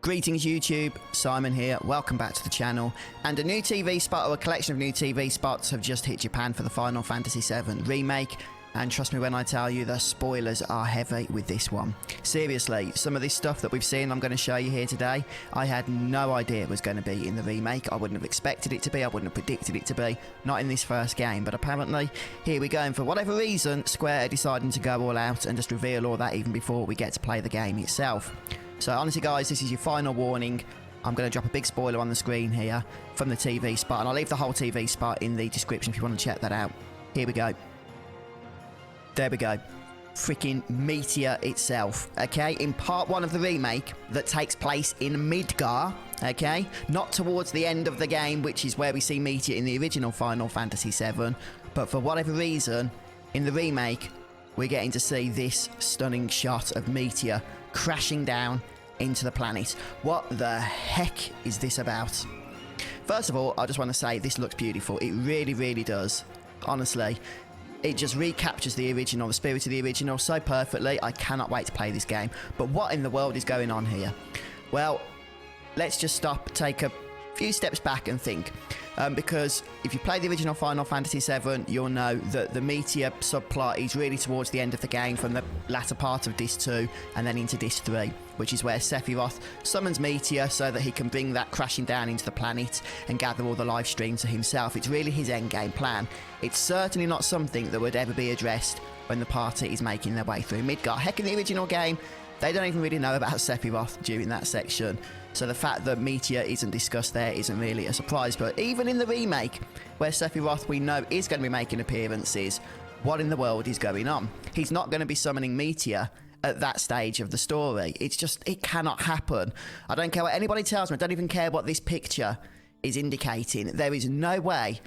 Greetings YouTube, Simon here, welcome back to the channel. And a new TV spot or a collection of new TV spots have just hit Japan for the Final Fantasy VII Remake. And trust me when I tell you, the spoilers are heavy with this one. Seriously, some of this stuff that we've seen I'm going to show you here today, I had no idea it was going to be in the remake. I wouldn't have expected it to be, I wouldn't have predicted it to be, not in this first game. But apparently, here we go, and for whatever reason, Square are deciding to go all out and just reveal all that even before we get to play the game itself. So honestly guys, this is your final warning. I'm going to drop a big spoiler on the screen here from the TV spot, and I'll leave the whole TV spot in the description if you want to check that out. Here we go. There we go. Freaking Meteor itself, okay? In part 1 of the remake that takes place in Midgar, okay? Not towards the end of the game, which is where we see Meteor in the original Final Fantasy VII, but for whatever reason, in the remake, we're getting to see this stunning shot of Meteor crashing down into the planet. What the heck is this about? First of all, I just want to say this looks beautiful. It really, really does. Honestly, it just recaptures the original, the spirit of the original so perfectly. I cannot wait to play this game. But what in the world is going on here? Well, let's just stop, take a few steps back and think. Because if you play the original Final Fantasy VII, you'll know that the Meteor subplot is really towards the end of the game, from the latter part of Disc 2 and then into Disc 3, which is where Sephiroth summons Meteor so that he can bring that crashing down into the planet and gather all the life stream to himself. It's really his endgame plan. It's certainly not something that would ever be addressed when the party is making their way through Midgar. Heck, in the original game, they don't even really know about Sephiroth during that section. So the fact that Meteor isn't discussed there isn't really a surprise. But even in the remake, where Sephiroth we know is going to be making appearances, what in the world is going on? He's not going to be summoning Meteor at that stage of the story. It's just, it cannot happen. I don't care what anybody tells me. I don't even care what this picture is indicating. There is no way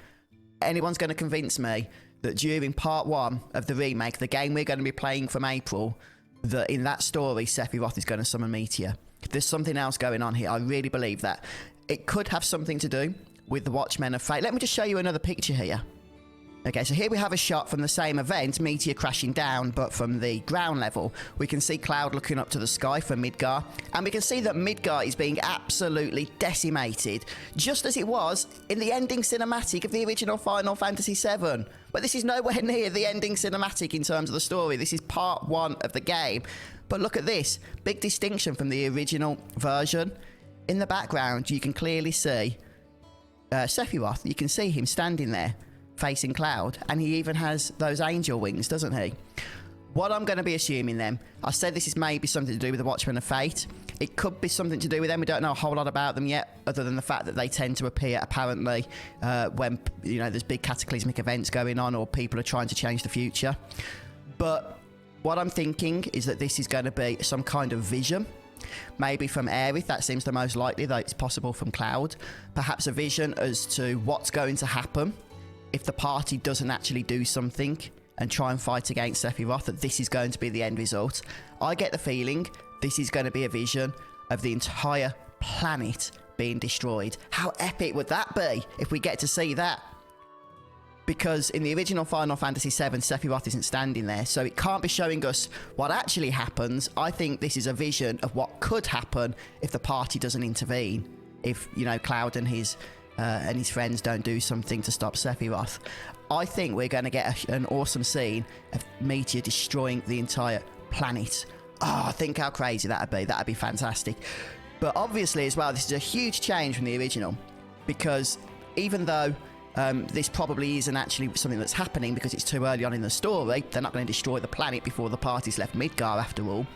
anyone's going to convince me that during part 1 of the remake, the game we're going to be playing from April, that in that story, Sephiroth is going to summon Meteor. There's something else going on here. I really believe that. It could have something to do with the Watchmen of Fate. Let me just show you another picture here. Okay, so here we have a shot from the same event, Meteor crashing down, but from the ground level. We can see Cloud looking up to the sky for Midgar, and we can see that Midgar is being absolutely decimated, just as it was in the ending cinematic of the original Final Fantasy VII. But this is nowhere near the ending cinematic in terms of the story. This is part 1 of the game. But look at this, big distinction from the original version. In the background, you can clearly see Sephiroth. You can see him standing there, facing Cloud, and he even has those angel wings, doesn't he? What I'm going to be assuming then, I said this is maybe something to do with the Watchmen of Fate. It could be something to do with them. We don't know a whole lot about them yet, other than the fact that they tend to appear apparently when, you know, there's big cataclysmic events going on or people are trying to change the future. But what I'm thinking is that this is going to be some kind of vision. Maybe from Aerith, that seems the most likely, though it's possible from Cloud. Perhaps a vision as to what's going to happen if the party doesn't actually do something and try and fight against Sephiroth, that this is going to be the end result. I get the feeling this is going to be a vision of the entire planet being destroyed. How epic would that be if we get to see that? Because in the original Final Fantasy VII, Sephiroth isn't standing there, so it can't be showing us what actually happens. I think this is a vision of what could happen if the party doesn't intervene. If, you know, Cloud and his friends don't do something to stop Sephiroth. I think we're going to get an awesome scene of Meteor destroying the entire planet. Oh, think how crazy that'd be. That'd be fantastic. But obviously as well, this is a huge change from the original, because even though this probably isn't actually something that's happening because it's too early on in the story, they're not going to destroy the planet before the party's left Midgar after all.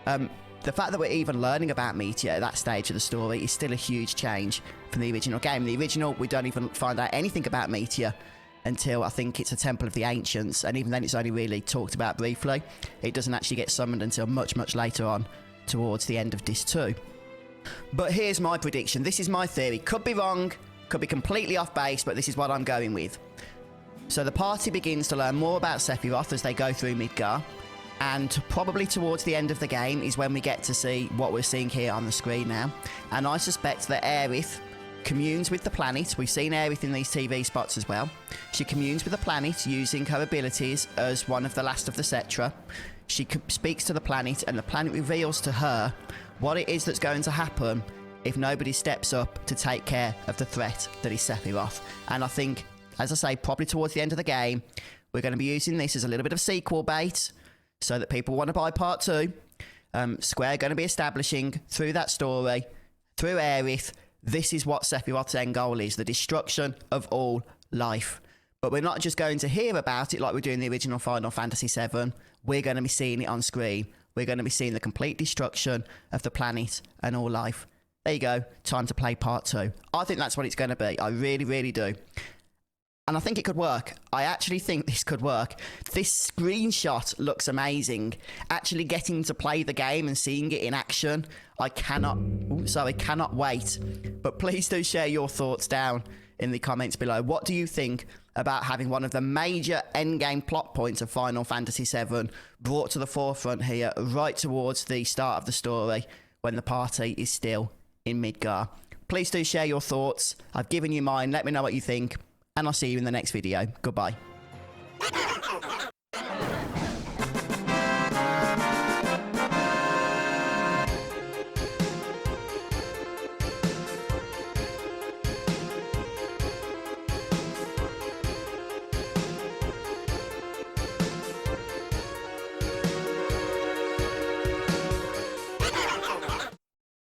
The fact that we're even learning about Meteor at that stage of the story is still a huge change from the original game. In the original, we don't even find out anything about Meteor until I think it's a Temple of the Ancients, and even then it's only really talked about briefly. It doesn't actually get summoned until much, much later on, towards the end of Disc 2. But here's my prediction. This is my theory. Could be wrong, could be completely off base, but this is what I'm going with. So the party begins to learn more about Sephiroth as they go through Midgar. And probably towards the end of the game is when we get to see what we're seeing here on the screen now. And I suspect that Aerith communes with the planet. We've seen Aerith in these TV spots as well. She communes with the planet using her abilities as one of the last of the Cetra. She speaks to the planet, and the planet reveals to her what it is that's going to happen if nobody steps up to take care of the threat that is Sephiroth. And I think, as I say, probably towards the end of the game, we're going to be using this as a little bit of sequel bait so that people want to buy part 2. Square are going to be establishing through that story, through Aerith, this is what Sephiroth's end goal is, the destruction of all life. But we're not just going to hear about it like we do in the original Final Fantasy VII. We're going to be seeing it on screen. We're going to be seeing the complete destruction of the planet and all life. There you go. Time to play part 2. I think that's what it's going to be. I really, really do. And I think it could work. I actually think this could work. This screenshot looks amazing. Actually getting to play the game and seeing it in action, I cannot wait. But please do share your thoughts down in the comments below. What do you think about having one of the major endgame plot points of Final Fantasy VII brought to the forefront here, right towards the start of the story, when the party is still in Midgar? Please do share your thoughts. I've given you mine. Let me know what you think, and I'll see you in the next video. Goodbye.